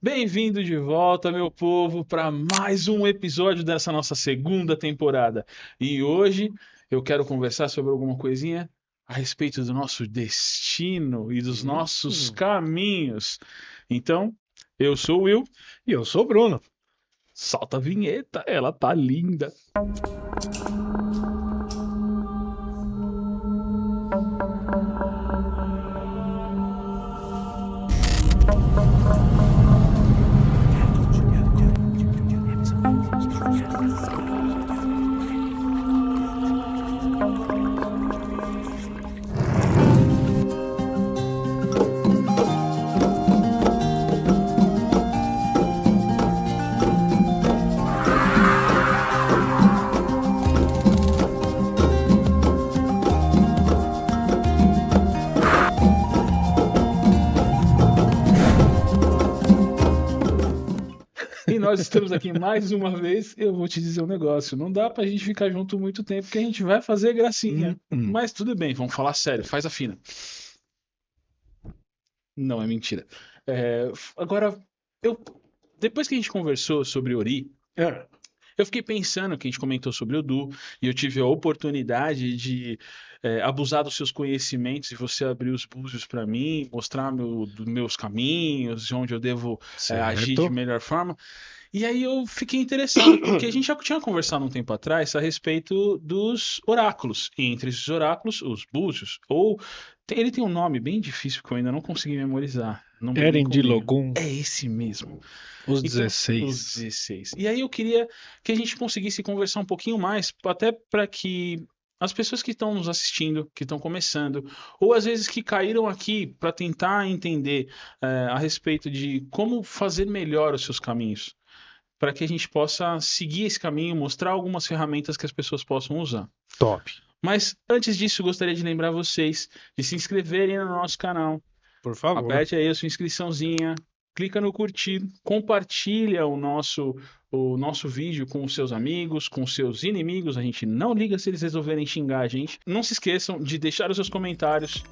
Bem-vindo de volta, meu povo, para mais um episódio dessa nossa segunda temporada. E hoje eu quero conversar sobre alguma coisinha a respeito do nosso destino e dos nossos Hum. caminhos. Então, eu sou o Will, E eu sou o Bruno. solta a vinheta, ela tá linda. E nós estamos aqui mais uma vez. Eu vou te dizer um negócio: não dá pra gente ficar junto muito tempo, porque a gente vai fazer gracinha. Hum. Mas tudo bem, vamos falar sério, faz a fina. Não, é mentira. Agora, eu, depois que a gente conversou sobre Ori, É. eu fiquei pensando que a gente comentou sobre o Du, e eu tive a oportunidade de abusar dos seus conhecimentos e você abrir os búzios para mim, mostrar dos meus caminhos, de onde eu devo agir de Certo. melhor forma. E aí eu fiquei interessado, porque a gente já tinha conversado um tempo atrás a respeito dos oráculos. E entre esses oráculos, os búzios, ele tem um nome bem difícil que eu ainda não consegui memorizar. Não briguem Eren de comigo. Logum, É esse mesmo. os Então, os 16. 16. E aí eu queria que a gente conseguisse conversar um pouquinho mais, até para que as pessoas que estão nos assistindo, que estão começando, ou às vezes que caíram aqui para tentar entender a respeito de como fazer melhor os seus caminhos, para que a gente possa seguir esse caminho, mostrar algumas ferramentas que as pessoas possam usar. Top. Mas antes disso, eu gostaria de lembrar vocês de se inscreverem no nosso canal. Por favor. Aperte aí a sua inscriçãozinha, clica no curtir, compartilha o nosso vídeo com os seus amigos, com os seus inimigos. A gente não liga se eles resolverem xingar a gente. Não se esqueçam de deixar os seus comentários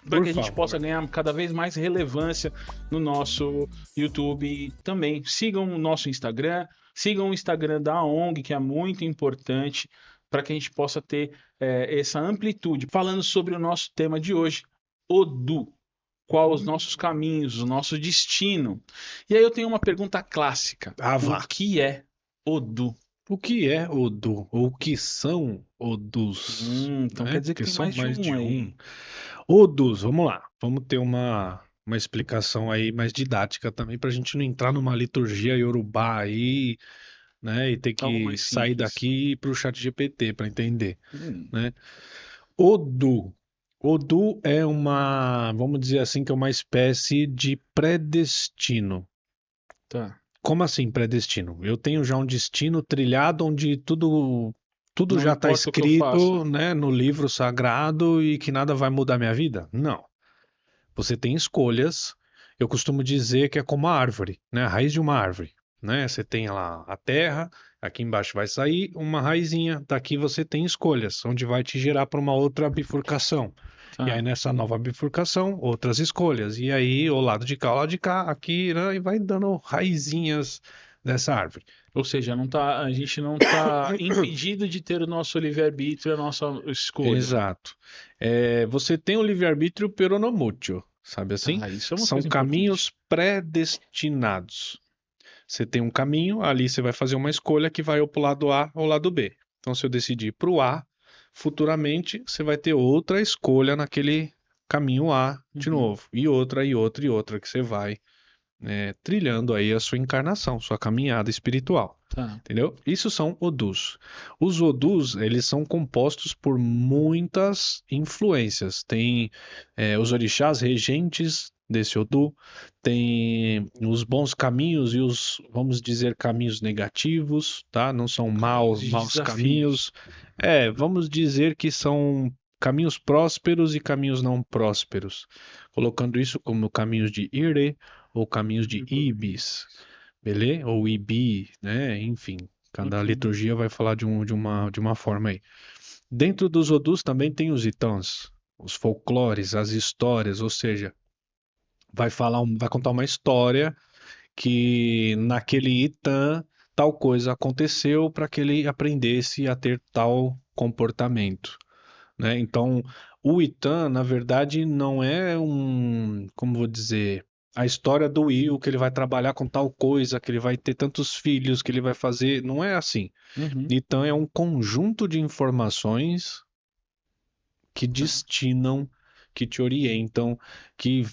para Por que a gente possa favor. ganhar cada vez mais relevância no nosso YouTube também. Sigam o nosso Instagram, sigam o Instagram da ONG, que é muito importante para que a gente possa ter essa amplitude. Falando sobre o nosso tema de hoje, Odu. Qual os nossos caminhos, o nosso destino. E aí eu tenho uma pergunta clássica: Ah, o vá. que é Odu? O que é Odu? Ou o que são Odus? Então quer Né? dizer que Porque tem são mais de mais um de aí. um. Odus, vamos lá. Vamos ter uma explicação aí mais didática também, para a gente não entrar numa liturgia iorubá aí, né? E ter Algo que mais sair simples. daqui e ir pro chat GPT para entender, Hum, né? Odu. Odu é uma, vamos dizer assim, que é uma espécie de predestino. tá. Como assim predestino? Eu tenho já um destino trilhado onde tudo Não já está importa o que eu faça. escrito, né, no livro sagrado e que nada vai mudar minha vida? Não. Você tem escolhas. Eu costumo dizer que é como a árvore, né, a raiz de uma árvore, né? Você tem lá a terra, aqui embaixo vai sair uma raizinha. Daqui você tem escolhas, onde vai te gerar para uma outra bifurcação. E aí Tá. nessa nova bifurcação, outras escolhas. E aí o lado de cá, o lado de cá, aqui, né? E vai dando raizinhas dessa árvore. Ou seja, a gente não está impedido de ter o nosso livre-arbítrio, a nossa escolha. Exato. Você tem o livre-arbítrio peronomútil, sabe assim? Tá, isso é uma São coisa importante. caminhos predestinados. Você tem um caminho, ali você vai fazer uma escolha que vai ou para o lado A ou lado B. Então, se eu decidir para o A, futuramente você vai ter outra escolha naquele caminho A de Uhum. novo. E outra, e outra, e outra, que você vai trilhando aí a sua encarnação, sua caminhada espiritual. Tá. Entendeu? Isso são odus. Os odus, eles são compostos por muitas influências. Tem os orixás regentes desse odu, tem os bons caminhos e os, vamos dizer, caminhos negativos, tá? Não são Caminhos maus, de maus desafios. caminhos. Vamos dizer que são caminhos prósperos e caminhos não prósperos, colocando isso como caminhos de Ire ou caminhos de Ibis, beleza? Ou Ibi, né? Enfim, cada Uhum. liturgia vai falar de uma forma aí. Dentro dos Odus também tem os Itãs, os folclores, as histórias, ou seja, vai contar uma história que naquele Itan tal coisa aconteceu para que ele aprendesse a ter tal comportamento, né? Então, o Itan, na verdade, não é como vou dizer, a história do Will, que ele vai trabalhar com tal coisa, que ele vai ter tantos filhos, que ele vai fazer, não é assim. Uhum. Itan é um conjunto de informações que Tá. destinam, que te orientam, que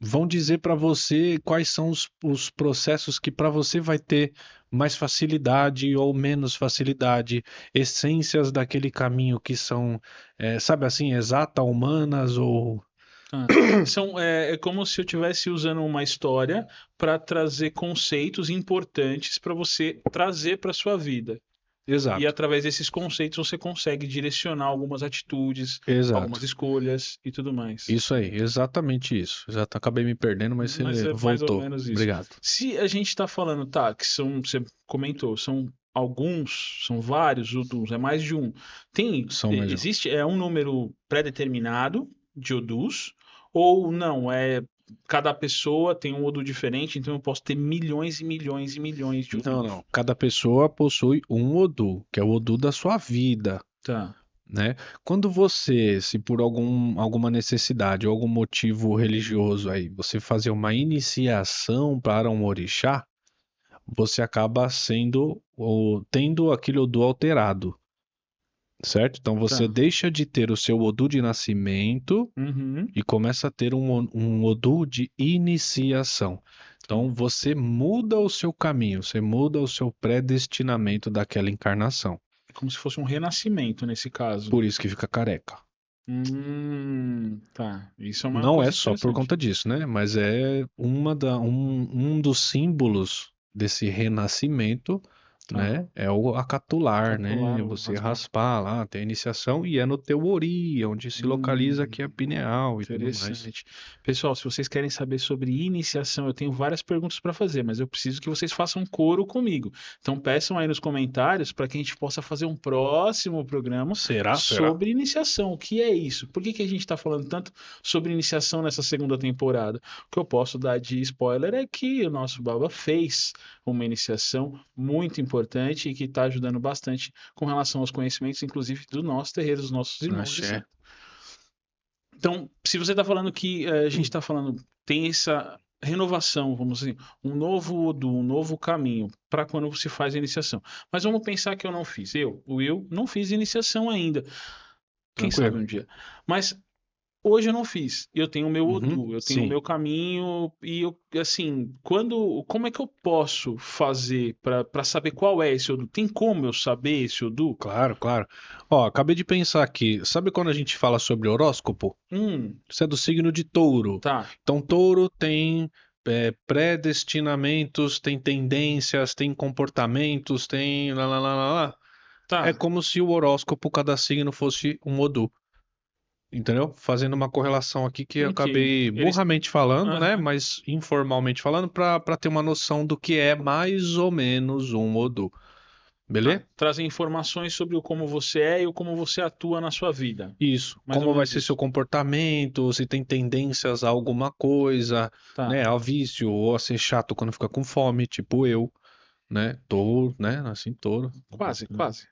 vão dizer para você quais são os processos que para você vai ter mais facilidade ou menos facilidade, essências daquele caminho que são, sabe assim, exata, humanas ou. Tá. É como se eu estivesse usando uma história para trazer conceitos importantes para você trazer para sua vida. E Exato, através desses conceitos você consegue direcionar algumas atitudes, algumas exato. escolhas e tudo mais. Isso aí, exatamente isso. Já acabei me perdendo, mas Mas você é mais ou voltou. menos isso. Obrigado. Se a gente está falando, tá, você comentou, são alguns, são vários Odus, é mais de um. São mais um. Existe, um número pré-determinado de Odus, ou não, cada pessoa tem um Odu diferente, então eu posso ter milhões e milhões e milhões de Não, Odus. não. Cada pessoa possui um Odu, que é o Odu da sua vida, Tá, né? Quando você, se por alguma necessidade ou algum motivo religioso aí, você fazer uma iniciação para um orixá, você acaba sendo ou tendo aquele Odu alterado, certo? Então você tá. deixa de ter o seu Odu de nascimento Uhum. e começa a ter um Odu de iniciação. Então Tá. você muda o seu caminho, você muda o seu predestinamento daquela encarnação. É como se fosse um renascimento nesse caso. Por isso que fica careca. Tá. Isso é uma Não é coisa só por interessante. conta disso, né? Mas é um dos símbolos desse renascimento, Tá. né? É o acatular, né? Catular ou Você raspar. raspar lá, tem a iniciação e é no teu ori, onde se localiza aqui a Hum, pineal e tudo mais. interessante. Pessoal, se vocês querem saber sobre iniciação, eu tenho várias perguntas para fazer, mas eu preciso que vocês façam coro comigo. Então peçam aí nos comentários para que a gente possa fazer um próximo programa Será? Será? sobre iniciação. O que é isso? Por que que a gente está falando tanto sobre iniciação nessa segunda temporada? O que eu posso dar de spoiler é que o nosso Baba fez uma iniciação muito importante e que está ajudando bastante com relação aos conhecimentos, inclusive do nosso terreiro, dos nossos irmãos de Axé. santo. Então, se você está falando que a gente está falando, tem essa renovação, vamos dizer, um novo Odu, um novo caminho para quando você faz a iniciação. Mas vamos pensar que eu não fiz. O Will, não fiz iniciação ainda. Quem sabe Tranquilo. um dia. Mas hoje eu não fiz. Eu tenho o meu Uhum, Odu, eu tenho o sim. meu caminho e eu, assim, como é que eu posso fazer para saber qual é esse Odu? Tem como eu saber esse Odu? Claro, claro. Ó, acabei de pensar aqui. Sabe quando a gente fala sobre horóscopo? Isso é do signo de touro. Tá, Então, touro tem predestinamentos, tem tendências, tem comportamentos, tem lá, lá, lá, lá, lá. É tá. como se o horóscopo, cada signo fosse um Odu. Entendeu? Fazendo uma correlação aqui que eu Ok. acabei Eles, burramente falando, né? aham. Mas informalmente falando, para ter uma noção do que é mais ou menos um Odu. Tá. Beleza? Trazem informações sobre o como você é e o como você atua na sua vida. Isso. Mais ou Como vai menos ser seu isso. comportamento, se tem tendências a alguma coisa, Tá. né? A vício ou a ser chato quando fica com fome, tipo eu, né? Touro, né? Assim, touro. Quase, quase.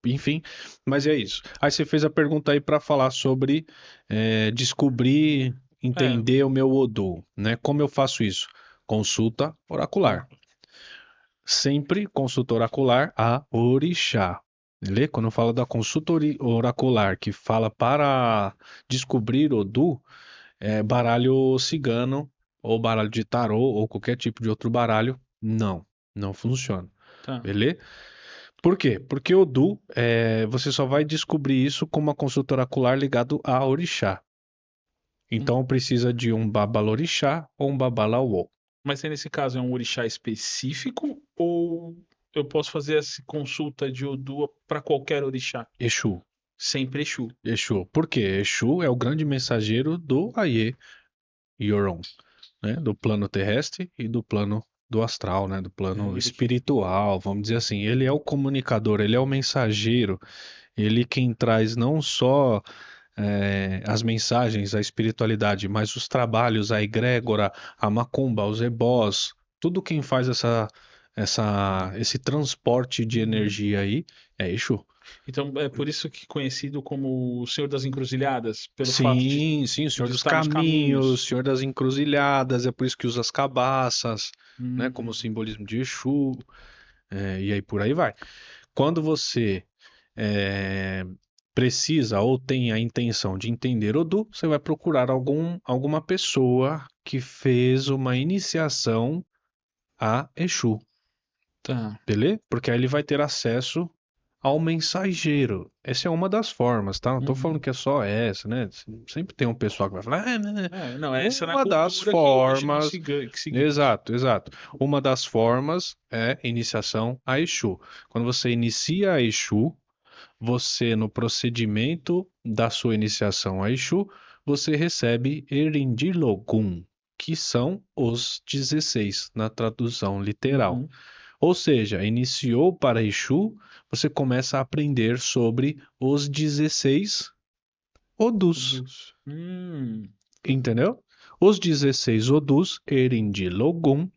Enfim, mas é isso. Aí você fez a pergunta aí para falar sobre descobrir, É. entender o meu Odu, né? Como eu faço isso? Consulta oracular. Oráculo. Sempre consulta oracular a orixá. Lê? Quando eu falo da consulta oracular, que fala para descobrir Odu, é baralho cigano, ou baralho de tarô, ou qualquer tipo de outro baralho. Não, não funciona. Tá. Beleza? Por quê? Porque Odu, você só vai descobrir isso com uma consulta oracular ligado a orixá. Hum. Então precisa de um babalorixá ou um babalawô. Mas aí nesse caso é um orixá específico ou eu posso fazer essa consulta de Odu para qualquer orixá? Exu. Sempre Exu. Exu. Por quê? Exu é o grande mensageiro do Aie Yoron, né? Do plano terrestre e do plano do astral, né? Do plano Ele que. espiritual, vamos dizer assim. Ele é o comunicador, ele é o mensageiro, ele quem traz não só as mensagens, a espiritualidade, mas os trabalhos, a egrégora, a macumba, os ebós, tudo quem faz esse transporte de Uhum. energia aí é Exu. Então é por isso que conhecido como o Senhor das Encruzilhadas, pelo fato Sim, sim, o Senhor de dos estar nos Caminhos, o caminhos. Senhor das Encruzilhadas, é por isso que usa as cabaças, né, como Hum, simbolismo de Exu, e aí por aí vai. Quando você é, precisa ou tem a intenção de entender Odu, você vai procurar alguma pessoa que fez uma iniciação a Exu, tá. beleza? Porque aí ele vai ter acesso ao mensageiro. Essa é uma das formas, tá? Não tô falando Uhum. que é só essa, né? Sempre tem um pessoal que vai falar, né? É, não, essa é na Uma das cultura que hoje nós formas. seguimos. Exato, exato. Uma das formas é iniciação a Exu. Quando você inicia a Exu, você, no procedimento da sua iniciação a Exu, você recebe Erindilogum, que são os 16, na tradução literal. Uhum. Ou seja, iniciou para Exu, você começa a aprender sobre os 16 Odus, entendeu? Os 16 Odus, Erindilogum,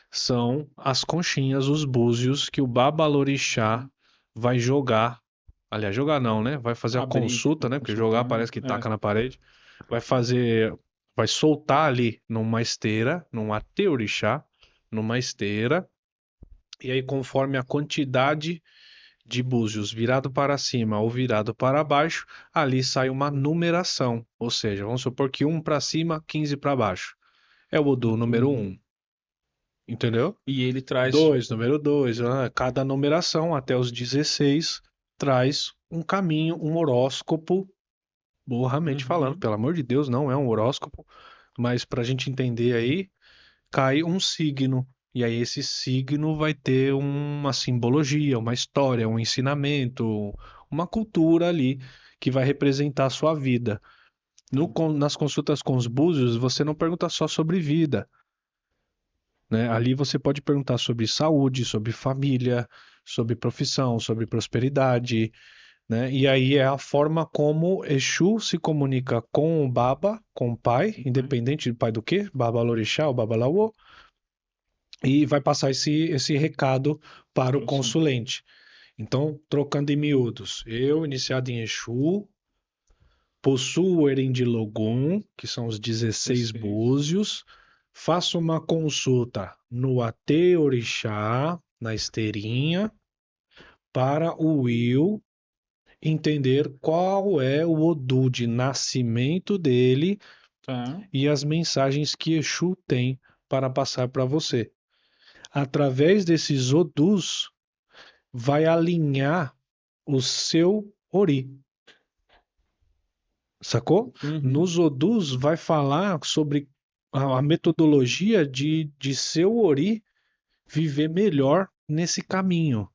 são as conchinhas, os búzios que o Babalorixá vai jogar. Aliás, jogar não, né? Vai fazer a Abrir consulta, a né? Porque consulta, jogar né? parece que É. taca na parede. Vai fazer, vai soltar ali numa esteira, num ateorixá, numa esteira. E aí, conforme a quantidade de búzios virado para cima ou virado para baixo, ali sai uma numeração. Ou seja, vamos supor que um para cima, 15 para baixo. É o Odu número Uhum. um, entendeu? E ele traz. 2, número 2. Cada numeração, até os 16, traz um caminho, um horóscopo, burramente falando, Uhum. pelo amor de Deus, não é um horóscopo, mas para a gente entender aí, cai um signo. E aí esse signo vai ter uma simbologia, uma história, um ensinamento, uma cultura ali que vai representar a sua vida. Nas consultas com os búzios, você não pergunta só sobre vida, né? Ali você pode perguntar sobre saúde, sobre família, sobre profissão, sobre prosperidade, né? E aí é a forma como Exu se comunica com o Baba, com o pai, Né? independente do pai do quê? Babalorixá ou Babalaô, e vai passar esse recado para o Próximo. consulente. Então, trocando em miúdos, eu, iniciado em Exu, possuo o Erendilogum, que são os 16 16. búzios, faço uma consulta no Ateorixá, na esteirinha, para o Will entender qual é o Odu de nascimento dele Tá. e as mensagens que Exu tem para passar para você. Através desses Odus, vai alinhar o seu Ori, sacou? Uhum. Nos Odus vai falar sobre a metodologia de seu Ori viver melhor nesse caminho.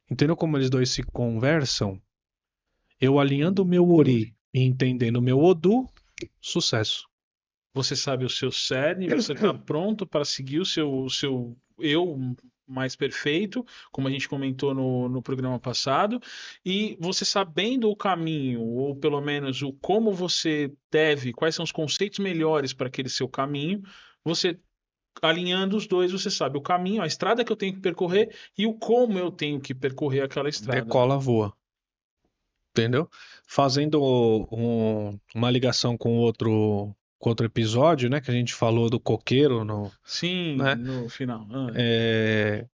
Entendeu como eles dois se conversam? Eu alinhando o meu Entendi. Ori e entendendo o meu Odu, sucesso. Você sabe o seu cerne, você está pronto para seguir o seu eu mais perfeito, como a gente comentou no programa passado, e você sabendo o caminho, ou pelo menos o como você deve, quais são os conceitos melhores para aquele seu caminho, você alinhando os dois, você sabe o caminho, a estrada que eu tenho que percorrer e o como eu tenho que percorrer aquela estrada. Decola, voa. Entendeu? Fazendo uma ligação com outro episódio, né? Que a gente falou do coqueiro, Sim, né? no final.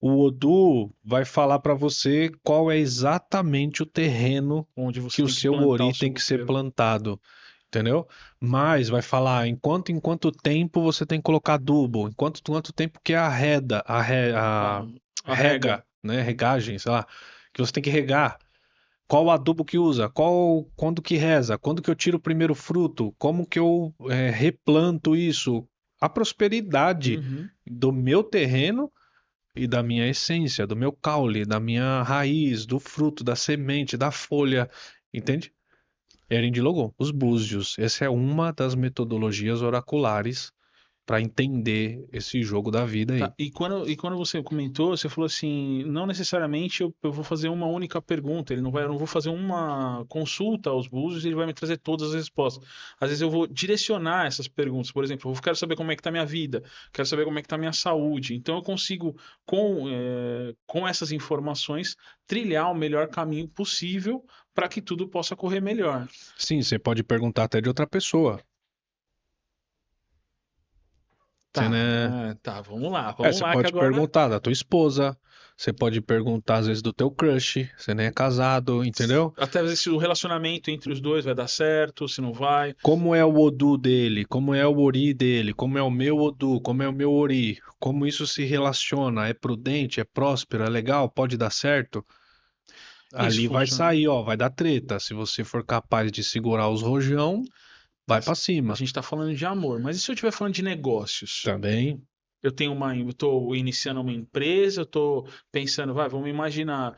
O Odu vai falar para você qual é exatamente o terreno Onde você que o tem que seu plantar o Ori seu tem que ser coqueiro. plantado, entendeu? Mas vai falar em quanto tempo você tem que colocar adubo, quanto tempo que é a reda, a A rega. rega, né? Regagem, sei lá, que você tem que regar. Qual adubo que usa? Quando que reza? Quando que eu tiro o primeiro fruto? Como que eu replanto isso? A prosperidade Uhum. do meu terreno e da minha essência, do meu caule, da minha raiz, do fruto, da semente, da folha, entende? Erin de Logon, os búzios. Essa é uma das metodologias oraculares para entender esse jogo da vida aí. Tá, e quando você comentou, você falou assim, não necessariamente eu vou fazer uma única pergunta, eu não vou fazer uma consulta aos búzios e ele vai me trazer todas as respostas. Às vezes eu vou direcionar essas perguntas, por exemplo, eu quero saber como é que tá minha vida, quero saber como é que tá minha saúde. Então eu consigo, com essas informações, trilhar o melhor caminho possível para que tudo possa correr melhor. Sim, você pode perguntar até de outra pessoa. Você, Tá, né? tá, vamos Você lá que pode agora perguntar da tua esposa, você pode perguntar às vezes do teu crush, você nem é casado, entendeu? até às vezes se o relacionamento entre os dois vai dar certo, se não vai. Como é o Odu dele, como é o Ori dele, como é o meu Odu, como é o meu Ori, como isso se relaciona, é prudente, é próspero, é legal, pode dar certo? Isso Ali vai funciona. sair, ó, vai dar treta. Se você for capaz de segurar os rojão, Tá, vai pra a cima. gente está falando de amor, mas e se eu estiver falando de negócios? Também. Eu estou iniciando uma empresa, eu estou pensando, vamos imaginar,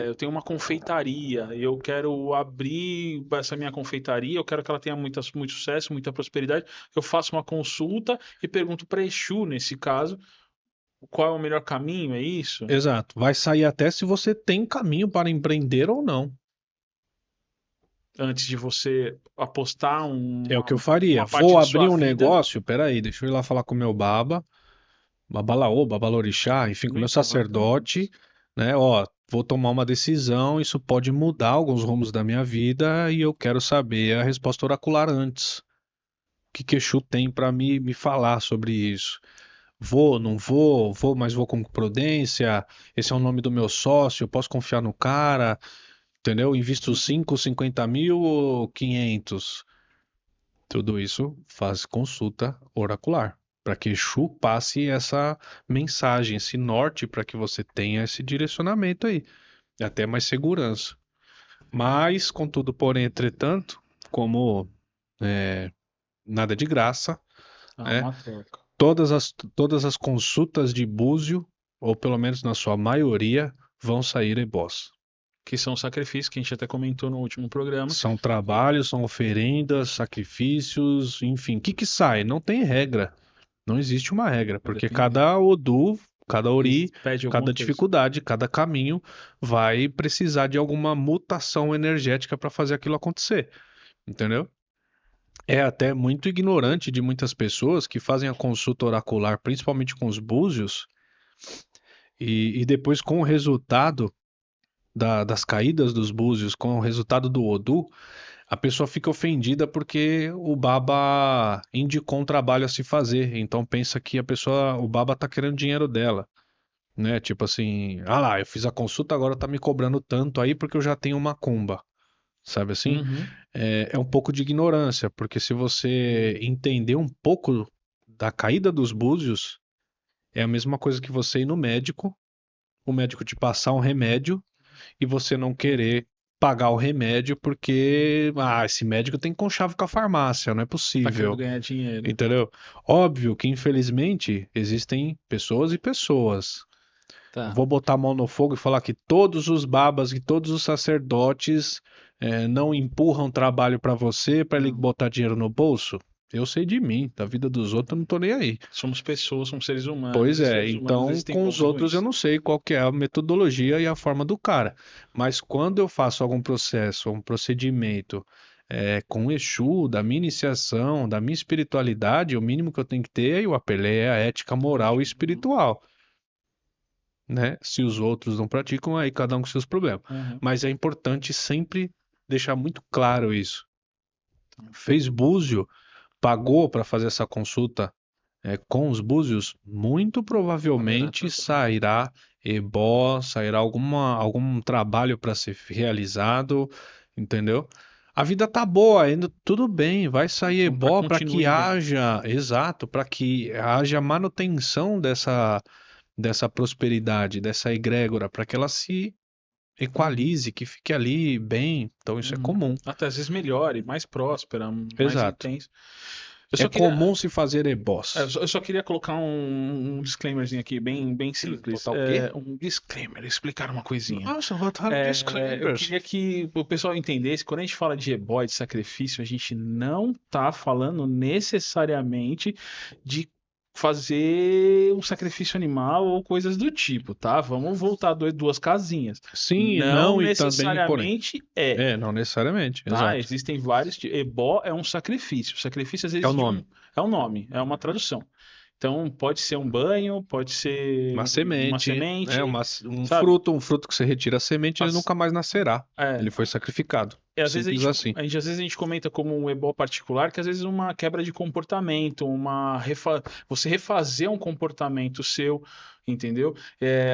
eu tenho uma confeitaria, eu quero abrir essa minha confeitaria, eu quero que ela tenha muito sucesso, muita prosperidade. Eu faço uma consulta e pergunto para Exu, nesse caso, qual é o melhor caminho, é isso? Exato. Vai sair até se você tem caminho para empreender ou não. Antes de você apostar É o que eu faria. uma parte Vou de abrir sua um vida. negócio, peraí, deixa eu ir lá falar com o meu baba, babalaô, babalorixá, enfim, com o Não meu importa. sacerdote, né? Ó, vou tomar uma decisão, isso pode mudar alguns rumos da minha vida e eu quero saber a resposta oracular antes. O que que Exu tem para me falar sobre isso? Vou, não vou, vou, mas vou com prudência. Esse é o nome do meu sócio, eu posso confiar no cara, entendeu? Invisto 5, 50 mil ou 500. Tudo isso faz consulta oracular, para que Exu passe essa mensagem, esse norte, para que você tenha esse direcionamento aí, e até mais segurança. Mas, contudo, porém, entretanto, como nada de graça, Ah, né? uma troca. Todas as consultas de búzio, ou pelo menos na sua maioria, vão sair ebós. Que são sacrifícios que a gente até comentou no último programa. São trabalhos, são oferendas, sacrifícios, enfim. O que que sai? Não tem regra. Não existe uma regra, porque Depende. cada Odu, cada Ori, Pede alguma cada coisa. dificuldade, cada caminho vai precisar de alguma mutação energética para fazer aquilo acontecer, entendeu? É até muito ignorante de muitas pessoas que fazem a consulta oracular, principalmente com os búzios, e depois com o resultado das caídas dos búzios, com o resultado do Odu, a pessoa fica ofendida porque o Baba indicou um trabalho a se fazer. Então pensa que o Baba tá querendo dinheiro dela, né? Tipo assim, ah lá, eu fiz a consulta, agora tá me cobrando tanto aí porque eu já tenho uma cumba. Sabe assim? Uhum. É um pouco de ignorância, porque se você entender um pouco da caída dos búzios, é a mesma coisa que você ir no médico, o médico te passar um remédio e você não querer pagar o remédio porque, esse médico tem conchave com a farmácia, não é Tá querendo possível, ganhar dinheiro. entendeu? Óbvio que infelizmente existem pessoas e pessoas. Tá. Vou botar a mão no fogo e falar que todos os babas e todos os sacerdotes não empurram trabalho para você para ele Não. botar dinheiro no bolso. Eu sei de mim, da vida dos outros eu não tô nem aí. Somos pessoas, somos seres humanos, Pois e é, seres humanos então eles têm com os conta com outros eu isso. não sei qual que é a metodologia e a forma do cara. Mas quando eu faço algum processo, um procedimento com o Exu, da minha iniciação, da minha espiritualidade, o mínimo que eu tenho que ter, eu apelei é a ética moral e Uhum. espiritual, né? Se os outros não praticam, aí cada um com seus problemas. Uhum. Mas é importante sempre deixar muito claro isso. Tá. Fez búzio, pagou para fazer essa consulta com os búzios, muito Haverá provavelmente trabalho. sairá ebó, sairá algum trabalho para ser realizado, entendeu? A vida tá boa, ainda tudo bem, vai sair Então, para ebó para que continue bem. haja, exato, para que haja manutenção dessa prosperidade, dessa egrégora, para que ela se Uhum. equalize, que fique ali bem. Então isso é Uhum. comum. Até às vezes melhore, mais próspera, mais Exato. intenso. Eu É só queria, comum se fazer ebós. eu só queria colocar um disclaimerzinho aqui, bem simples. Botar o quê? Um disclaimer, explicar uma coisinha. Nossa, botaram Eu disclaimers. queria que o pessoal entendesse, quando a gente fala de ebó, de sacrifício, a gente não tá falando necessariamente de fazer um sacrifício animal ou coisas do tipo, tá? Vamos voltar duas casinhas. Sim, Não não e também, porém. necessariamente é, Não necessariamente, tá? exato. Existem vários. Ebó é um sacrifício. Sacrifício às É o vezes nome. é um nome, é uma tradução. Então pode ser um banho, pode ser Uma uma semente, né? semente, sabe? Um fruto que você retira a semente, ele As- nunca mais nascerá. é, Ele foi sacrificado. às vezes Simples assim. às vezes a gente comenta como um ebó particular, que às vezes uma quebra de comportamento, você refazer um comportamento seu, entendeu?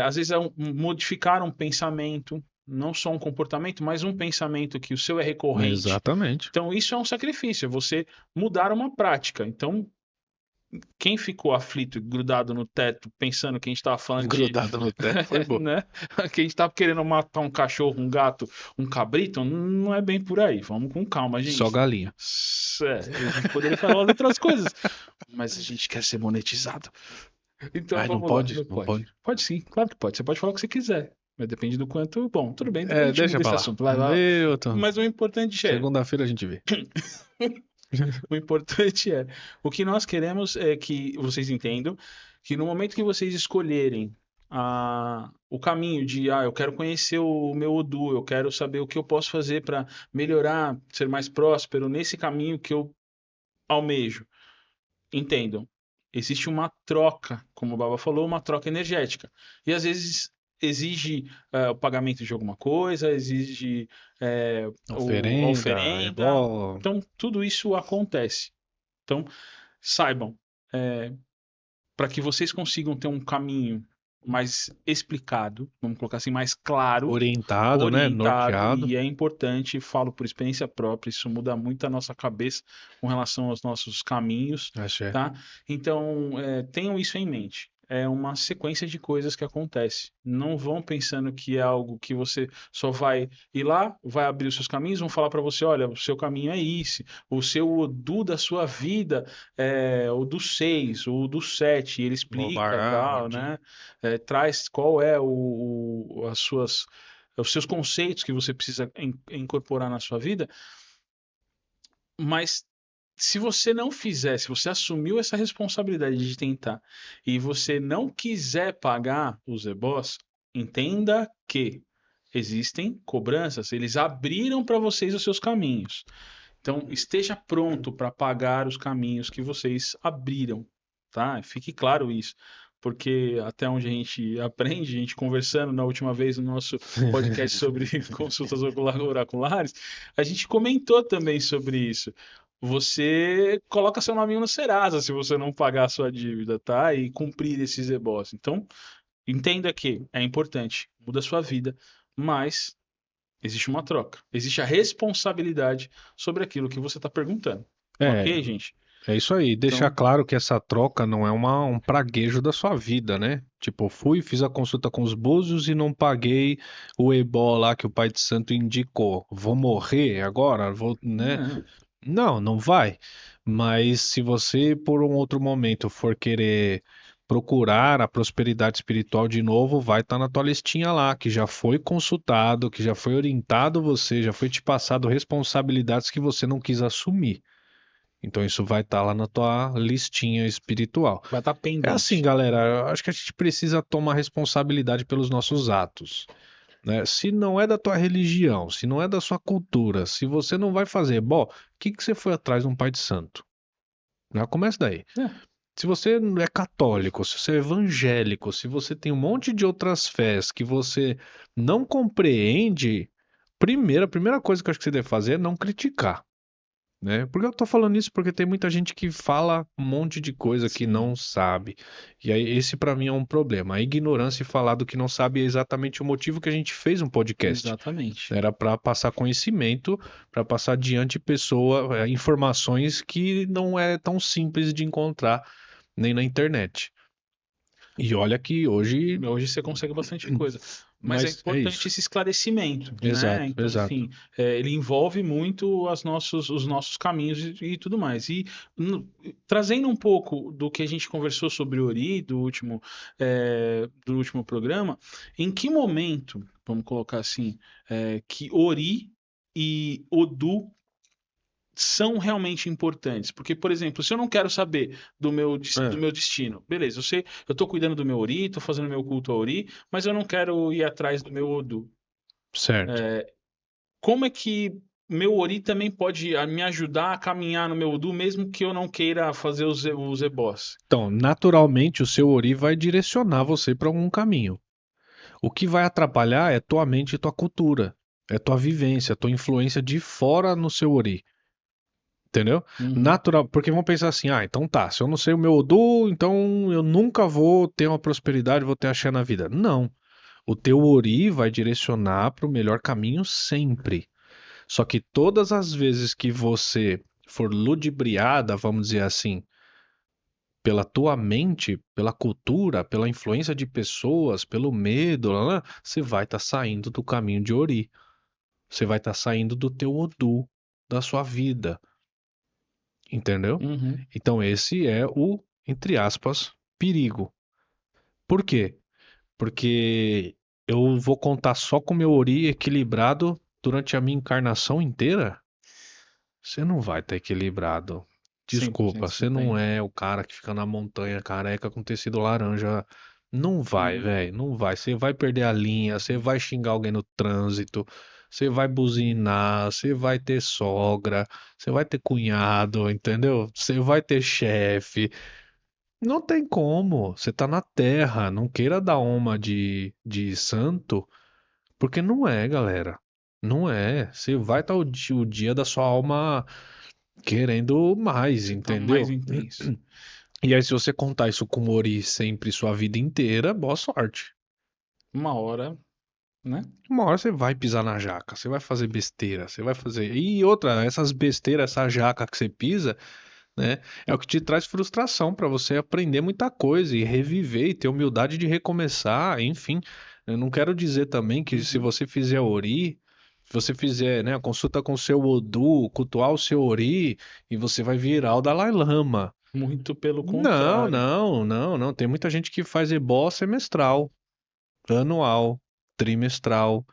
Às vezes é modificar um pensamento, não só um comportamento, mas um pensamento que o seu é recorrente. Exatamente. Então isso é um sacrifício, é você mudar uma prática. Então quem ficou aflito e grudado no teto, pensando que a gente estava falando de, Grudado no teto, foi bom. né? Que a gente estava querendo matar um cachorro, um gato, um cabrito, não é bem por aí. Vamos com calma, gente. Só galinha. A gente poderia falar outras coisas, mas a gente quer ser monetizado. Então Ai, não vamos lá. pode? Não pode. Pode sim, claro que pode. Você pode falar o que você quiser. Mas depende do quanto. Bom, tudo bem, depois a gente Deixa muda esse pra lá. assunto. Vai lá. Mas o importante é. Segunda-feira a gente vê. O importante é, o que nós queremos é que vocês entendam que no momento que vocês escolherem o caminho de, eu quero conhecer o meu Odu, eu quero saber o que eu posso fazer para melhorar, ser mais próspero nesse caminho que eu almejo. Entendam, existe uma troca, como o Baba falou, uma troca energética. E às vezes exige o pagamento de alguma coisa, exige a Oferenda, oferenda. ebó. Então, tudo isso acontece. Então, saibam, para que vocês consigam ter um caminho mais explicado, vamos colocar assim, mais claro, Orientado, né? orientado, Norteado. e é importante, falo por experiência própria, isso muda muito a nossa cabeça com relação aos nossos caminhos, Achei. tá? Então, tenham isso em mente. É uma sequência de coisas que acontece. Não vão pensando que é algo que você só vai ir lá, vai abrir os seus caminhos, vão falar para você, olha, o seu caminho é esse, o seu Odu da sua vida é o do 6, o do 7, ele explica, tal, né? Traz qual é os seus conceitos que você precisa incorporar na sua vida, mas se você não fizer, se você assumiu essa responsabilidade de tentar e você não quiser pagar os ebós, entenda que existem cobranças, eles abriram para vocês os seus caminhos. Então, esteja pronto para pagar os caminhos que vocês abriram, tá? Fique claro isso. Porque até onde a gente aprende, a gente conversando na última vez no nosso podcast sobre consultas oraculares, a gente comentou também sobre isso. Você coloca seu nominho no Serasa se você não pagar a sua dívida, tá? E cumprir esses ebós. Então, entenda que é importante, muda a sua vida, mas existe uma troca. Existe a responsabilidade sobre aquilo que você está perguntando. É, Ok, gente? é isso aí. Deixar Então, claro que essa troca não é um praguejo da sua vida, né? Tipo, fui, fiz a consulta com os búzios e não paguei o ebó lá que o Pai de Santo indicou. Vou morrer agora? Vou, né? não. Não, não vai. Mas se você, por um outro momento, for querer procurar a prosperidade espiritual de novo, vai estar na tua listinha lá, que já foi consultado, que já foi orientado você, já foi te passado responsabilidades que você não quis assumir. Então isso vai estar lá na tua listinha espiritual. Vai estar É assim, pendente. galera, eu acho que a gente precisa tomar responsabilidade pelos nossos atos, né? Se não é da tua religião, se não é da sua cultura, se você não vai fazer, bom, o que que você foi atrás de um pai de santo? Já começa daí. É, Se você é católico, se você é evangélico, se você tem um monte de outras fés que você não compreende, a primeira coisa que eu acho que você deve fazer é não criticar, né? Por que eu tô falando isso? Porque tem muita gente que fala um monte de coisa que sim, não sabe. E aí esse pra mim é um problema. A ignorância e falar do que não sabe é exatamente o motivo que a gente fez um podcast. exatamente. Era para passar conhecimento, para passar adiante informações que não é tão simples de encontrar nem na internet. E olha que hoje, Hoje você consegue bastante coisa. Mas é mas é importante isso. esse esclarecimento, né? Exato, Então, exato. assim, ele envolve muito os nossos caminhos e tudo mais. E trazendo um pouco do que a gente conversou sobre Ori, do último programa, em que momento, vamos colocar assim, que Ori e Odu são realmente importantes. Porque, por exemplo, se eu não quero saber do meu destino, beleza, eu tô cuidando do meu Ori, tô fazendo meu culto ao Ori, mas eu não quero ir atrás do meu Odu. Certo. Como é que meu Ori também pode me ajudar a caminhar no meu Odu, mesmo que eu não queira fazer os ebós? Então, naturalmente, o seu Ori vai direcionar você para algum caminho. O que vai atrapalhar é tua mente e tua cultura. É tua vivência, tua influência de fora no seu Ori. Entendeu? Uhum, Natural, porque vão pensar assim, então tá, se eu não sei o meu Odu, então eu nunca vou ter uma prosperidade, vou ter axé na vida. Não. O teu Ori vai direcionar para o melhor caminho sempre. Só que todas as vezes que você for ludibriada, vamos dizer assim, pela tua mente, pela cultura, pela influência de pessoas, pelo medo, você vai estar saindo do caminho de Ori. Você vai estar saindo do teu Odu, da sua vida. Entendeu? uhum. Então esse é o, entre aspas, perigo. Por quê? Porque eu vou contar só com o meu Ori equilibrado durante a minha encarnação inteira? Você não vai estar equilibrado. Desculpa, 100% você não desempenho. é o cara que fica na montanha careca com tecido laranja. Não vai, Uhum. velho, não vai. Você vai perder a linha, você vai xingar alguém no trânsito, você vai buzinar, você vai ter sogra, você vai ter cunhado, entendeu? Você vai ter chefe. Não tem como. Você tá na terra, não queira dar uma de santo, porque não é, galera. Não é. Você vai estar o dia da sua alma querendo mais, Você tá mais entendeu? intenso. E aí, se você contar isso com o Mori sempre sua vida inteira, boa sorte. Uma hora, né? Uma hora você vai pisar na jaca, você vai fazer besteira, você vai fazer. E outra, essas besteiras, essa jaca que você pisa, né, é o que te traz frustração para você aprender muita coisa e reviver e ter humildade de recomeçar, enfim. Eu não quero dizer também que se Uhum. você fizer Ori, se você fizer, né, a consulta com o seu Odu, cultuar o seu Ori, e você vai virar o Dalai Lama. Muito pelo Não, contrário. não, não, não. Tem muita gente que faz ebó semestral, anual, trimestral,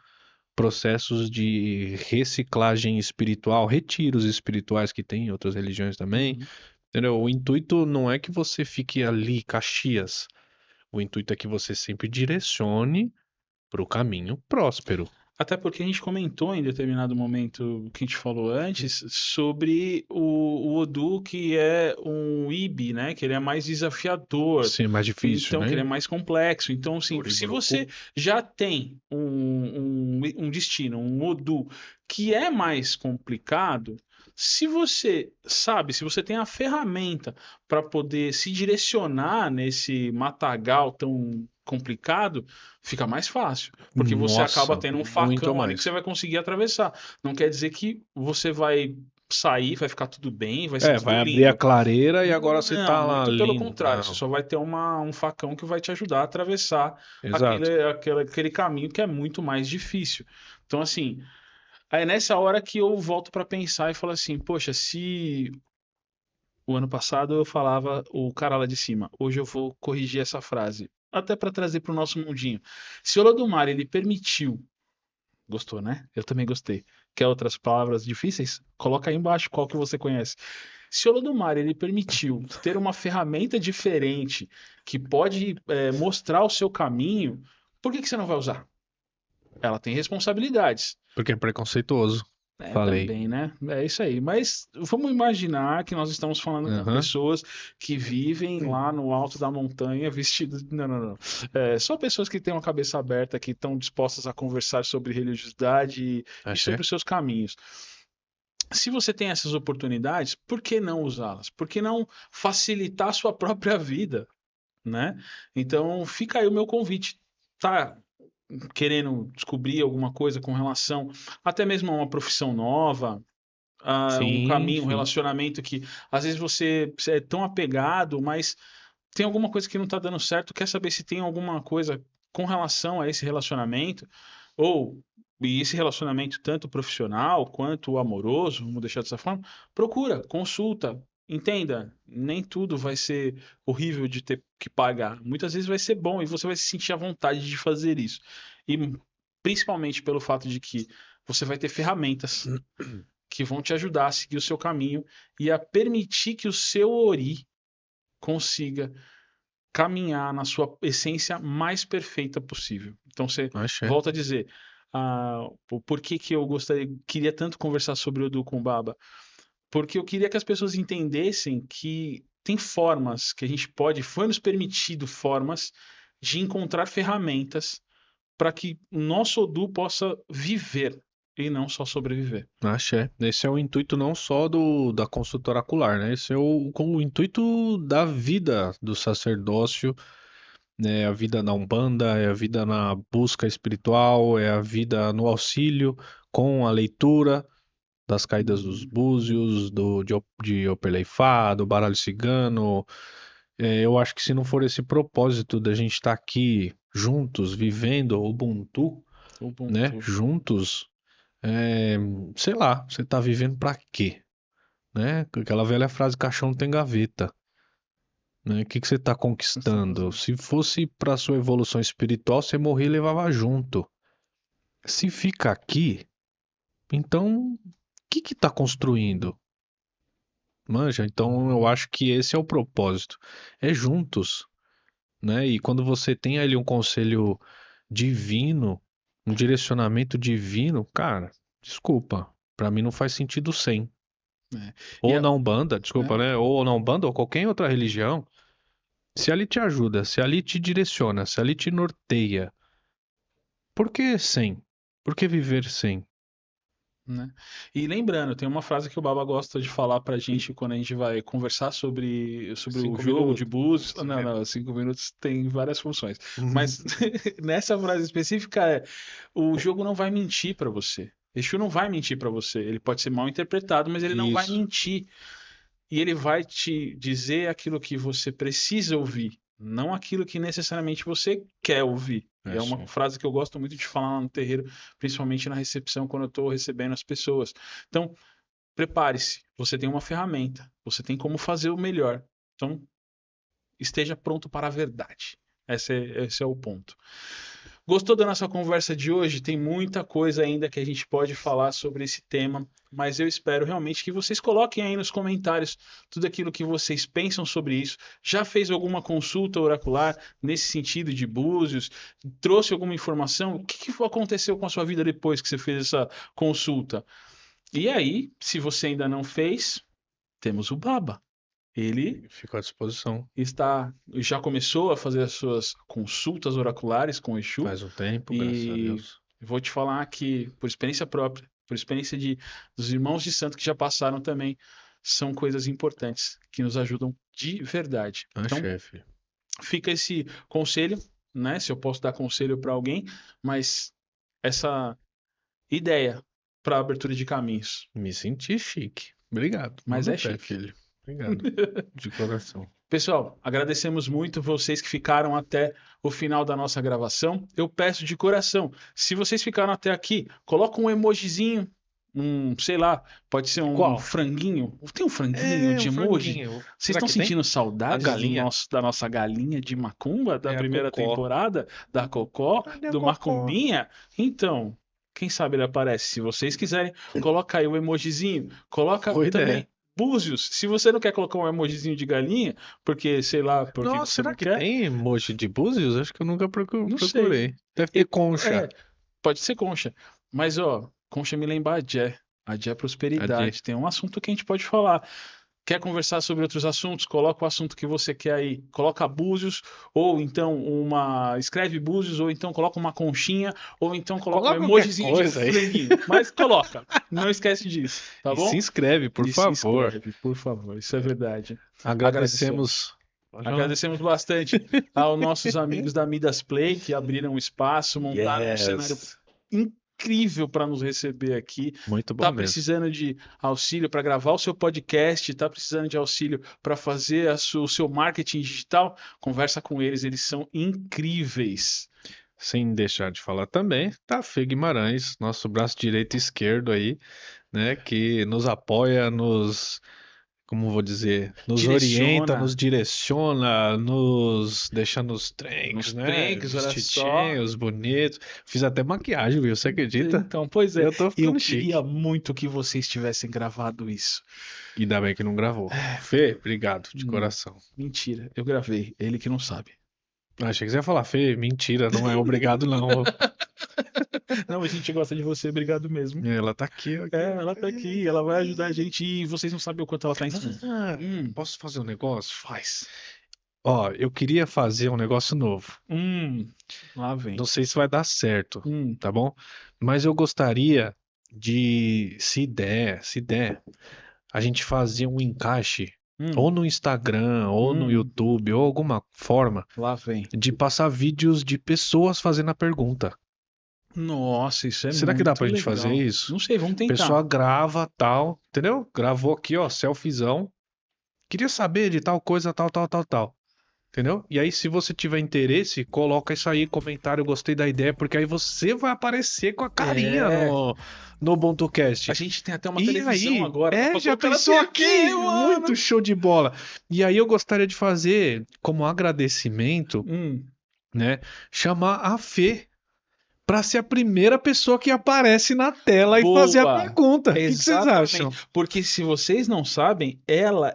processos de reciclagem espiritual, retiros espirituais que tem em outras religiões também. Uhum. Entendeu? O intuito não é que você fique ali, Caxias. O intuito é que você sempre direcione para o caminho próspero. Até porque a gente comentou em determinado momento que a gente falou antes sobre o Odu, que é um IB, né? Que ele é mais desafiador. Sim, é mais difícil, Então, que ele é né? mais complexo. Então, assim, se Oriburuku. você já tem um destino, um Odu, que é mais complicado, se você sabe, se você tem a ferramenta para poder se direcionar nesse matagal tão complicado, fica mais fácil, porque você acaba Nossa, tendo um muito facão ali que você mais. vai conseguir atravessar. Não quer dizer que você vai sair, vai ficar tudo bem, vai ser É, tudo vai abrir a lindo. clareira e agora você Não, tá lá muito pelo lindo. contrário. Você Não, só vai ter um facão que vai te ajudar a atravessar exato. aquele caminho que é muito mais difícil. Então, assim, aí é nessa hora que eu volto para pensar e falo assim: poxa, se o ano passado eu falava o cara lá de cima, hoje eu vou corrigir essa frase. Até para trazer para o nosso mundinho. Se o Lodumar ele permitiu, gostou, né? Eu também gostei. Quer outras palavras difíceis? Coloca aí embaixo qual que você conhece. Se o Olodumare ele permitiu ter uma ferramenta diferente que pode mostrar o seu caminho, por que que você não vai usar? Ela tem responsabilidades. Porque é preconceituoso. É, Falei. também, né? É isso aí. Mas vamos imaginar que nós estamos falando com Aham. pessoas que vivem lá no alto da montanha vestidas. Não, não, não. Só pessoas que têm uma cabeça aberta, que estão dispostas a conversar sobre religiosidade e Axé. sobre os seus caminhos. Se você tem essas oportunidades, por que não usá-las? Por que não facilitar a sua própria vida, né? Então, fica aí o meu convite. Tá querendo descobrir alguma coisa com relação até mesmo a uma profissão nova, a um Sim, caminho, um sim. relacionamento que às vezes você é tão apegado, mas tem alguma coisa que não está dando certo, quer saber se tem alguma coisa com relação a esse relacionamento, ou e esse relacionamento tanto profissional quanto amoroso, vamos deixar dessa forma, procura, consulta, entenda, nem tudo vai ser horrível de ter que pagar. Muitas vezes vai ser bom e você vai se sentir à vontade de fazer isso. E principalmente pelo fato de que você vai ter ferramentas que vão te ajudar a seguir o seu caminho e a permitir que o seu Ori consiga caminhar na sua essência mais perfeita possível. Então você Axé. volta a dizer, por que que eu queria tanto conversar sobre o Odu com o Baba? Porque eu queria que as pessoas entendessem que tem formas que a gente pode, foi nos permitido formas de encontrar ferramentas para que o nosso Odu possa viver e não só sobreviver. Axé. Esse é o intuito não só da consulta oracular, né? Esse é o intuito da vida do sacerdócio, né? A vida na Umbanda, é a vida na busca espiritual, é a vida no auxílio com a leitura das caídas dos búzios, de Operleifá, do baralho cigano. Eu acho que se não for esse propósito da gente estar aqui juntos, vivendo o Ubuntu, né? Ubuntu. Juntos, é, sei lá, você tá vivendo pra quê? Né? Aquela velha frase, caixão não tem gaveta. Né? O que que você tá conquistando? Se fosse pra sua evolução espiritual, você morria e levava junto. Se fica aqui, então o que que tá construindo? Manja, então eu acho que esse é o propósito. É juntos, né? E quando você tem ali um conselho divino, um direcionamento divino, cara, desculpa, pra mim não faz sentido sem. É. E Ou na Umbanda, desculpa, é, né? Ou na Umbanda ou qualquer outra religião, se ali te ajuda, se ali te direciona, se ali te norteia, por que sem? Por que viver sem? né? E lembrando, tem uma frase que o Baba gosta de falar pra gente quando a gente vai conversar sobre o 5 jogo de minutos. búzios. Não, 5 minutos tem várias funções. Mas nessa frase específica o jogo não vai mentir pra você. Exu não vai mentir pra você. Ele pode ser mal interpretado, mas ele não vai Isso. mentir. E ele vai te dizer aquilo que você precisa ouvir, não aquilo que necessariamente você quer ouvir. E é uma Sim. frase que eu gosto muito de falar lá no terreiro, principalmente na recepção, quando eu estou recebendo as pessoas. Então, prepare-se. Você tem uma ferramenta. Você tem como fazer o melhor. Então, esteja pronto para a verdade. Esse é o ponto. Gostou da nossa conversa de hoje? Tem muita coisa ainda que a gente pode falar sobre esse tema, mas eu espero realmente que vocês coloquem aí nos comentários tudo aquilo que vocês pensam sobre isso. Já fez alguma consulta oracular nesse sentido de búzios? Trouxe alguma informação? O que aconteceu com a sua vida depois que você fez essa consulta? E aí, se você ainda não fez, temos o Baba. Ele Fico à disposição. já começou a fazer as suas consultas oraculares com o Exu. Faz um tempo, graças a E Deus. vou te falar que, por experiência própria, por experiência dos irmãos de santo que já passaram também, são coisas importantes que nos ajudam de verdade. Ah, Então, chefe. fica esse conselho, né? Se eu posso dar conselho para alguém, mas essa ideia para abertura de caminhos. Me senti chique. Obrigado. Mas Manda é fé, chique. filho. Obrigado. De coração. Pessoal, agradecemos muito vocês que ficaram até o final da nossa gravação. Eu peço de coração, se vocês ficaram até aqui, coloca um emojizinho, sei lá, pode ser um Qual? franguinho. Tem um franguinho de um emoji? franguinho. Vocês Será estão que tem? sentindo saudades A galinha? da nossa galinha de macumba da É a primeira Cocó. temporada, da Cocó, Cadê a do Cocó? Macumbinha? Então, quem sabe ele aparece. Se vocês quiserem, coloca aí o emojizinho. Coloca Boa também ideia. búzios. Se você não quer colocar um emojizinho de galinha, porque, sei lá, porque Nossa, você será não que quer, tem emoji de búzios? Acho que eu nunca não sei. procurei. Deve ter concha. Pode ser concha. Mas, ó, concha me lembra a Jé. A Jé é prosperidade. Tem um assunto que a gente pode falar. Quer conversar sobre outros assuntos? Coloca o assunto que você quer aí. Coloca búzios, ou então escreve búzios, ou então coloca uma conchinha, ou então coloca um emojizinho de coisa aí. franguinho. Mas coloca. Não esquece disso, tá E bom? se inscreve, por E se favor. inscreve, por favor. Isso é verdade. Agradecemos. Agradecemos bastante aos nossos amigos da Midas Play que abriram um espaço, montaram um cenário incrível para nos receber aqui. Muito bom Tá mesmo. precisando de auxílio para gravar o seu podcast, tá precisando de auxílio para fazer o seu marketing digital? Conversa com eles, eles são incríveis. Sem deixar de falar também, tá Fê Guimarães, nosso braço direito e esquerdo aí, né, que nos apoia, nos como vou dizer, nos Direciona. orienta, nos direciona, nos deixa nos tranks, Nos né? tranks, olha só. Vestidinhos bonitos. Fiz até maquiagem, viu? Você acredita? Então, pois é. Eu tô Eu ficando chique. queria muito que vocês tivessem gravado isso. Ainda bem que não gravou. Fê, obrigado, de coração. Mentira, eu gravei. Ele que não sabe. Achei que você ia falar, Fê, mentira, não é obrigado não. Não, a gente gosta de você, obrigado mesmo. Ela tá aqui, ó. Ela tá aqui, ela vai ajudar a gente e vocês não sabem o quanto ela tá ensinando. Ah, posso fazer um negócio? Faz. Ó, eu queria fazer um negócio novo. Lá vem. Não sei se vai dar certo, Hum, tá bom? Mas eu gostaria de, se der, a gente fazer um encaixe, ou no Instagram, ou no YouTube, ou alguma forma, lá vem. de passar vídeos de pessoas fazendo a pergunta. Nossa, isso é Será que muito dá pra gente legal. fazer isso? Não sei, vamos A tentar. pessoa grava tal, entendeu? Gravou aqui, ó, selfiezão. Queria saber de tal coisa, tal. Entendeu? E aí, se você tiver interesse, coloca isso aí, comentário, gostei da ideia, porque aí você vai aparecer com a carinha no UbuntuCast. A gente tem até uma E televisão aí, agora. já pensou aqui? Muito show de bola. E aí eu gostaria de fazer, como agradecimento, né, chamar a Fê pra ser a primeira pessoa que aparece na tela e fazer a pergunta. O que vocês acham? Porque se vocês não sabem, ela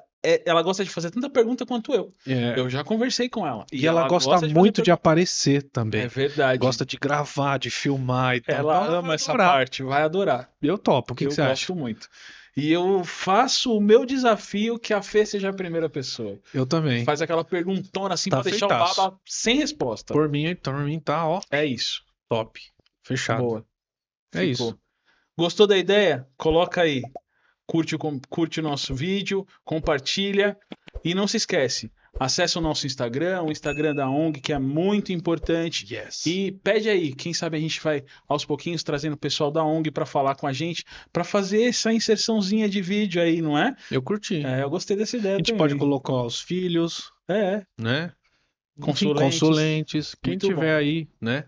gosta de fazer tanta pergunta quanto eu. Eu já conversei com ela. E ela gosta muito de aparecer também. É verdade. Gosta de gravar, de filmar e tal. Ela ama essa parte, vai adorar. Eu topo. O que você acha? Eu gosto muito. E eu faço o meu desafio que a Fê seja a primeira pessoa. Eu também. Faz aquela perguntona assim pra deixar o baba sem resposta. Por mim tá, ó. É isso. Top. Fechado. Boa. É isso. Gostou da ideia? Coloca aí. Curte o nosso vídeo, compartilha e não se esquece, acessa o nosso Instagram, o Instagram da ONG, que é muito importante. Yes. E pede aí, quem sabe a gente vai aos pouquinhos trazendo o pessoal da ONG para falar com a gente, para fazer essa inserçãozinha de vídeo aí, não é? Eu curti. Eu gostei dessa ideia. A gente pode colocar os filhos, né? Consulentes, quem tiver aí, né?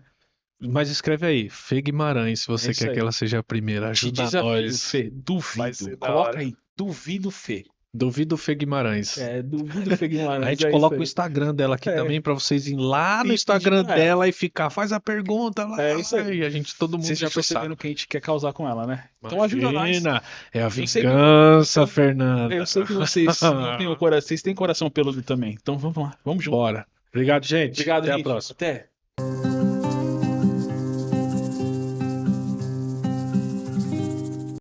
Mas escreve aí, Fê Guimarães, se você quer que ela seja a primeira. Ajuda nós. Fê, duvido. Coloca aí, duvido Fê. Duvido Fê Guimarães. Duvido Fê Guimarães. A gente coloca o Instagram dela aqui também pra vocês irem lá no Instagram dela e ficar, faz a pergunta lá. É isso aí. E a gente, todo mundo Vocês já perceberam que a gente quer causar com ela, né? Então ajuda nós. É a vingança, Fernanda. Eu sei que vocês não têm o coração, vocês têm coração peludo também. Então vamos lá, vamos junto. Bora. Obrigado, gente. Obrigado, Até gente. a próxima. Até.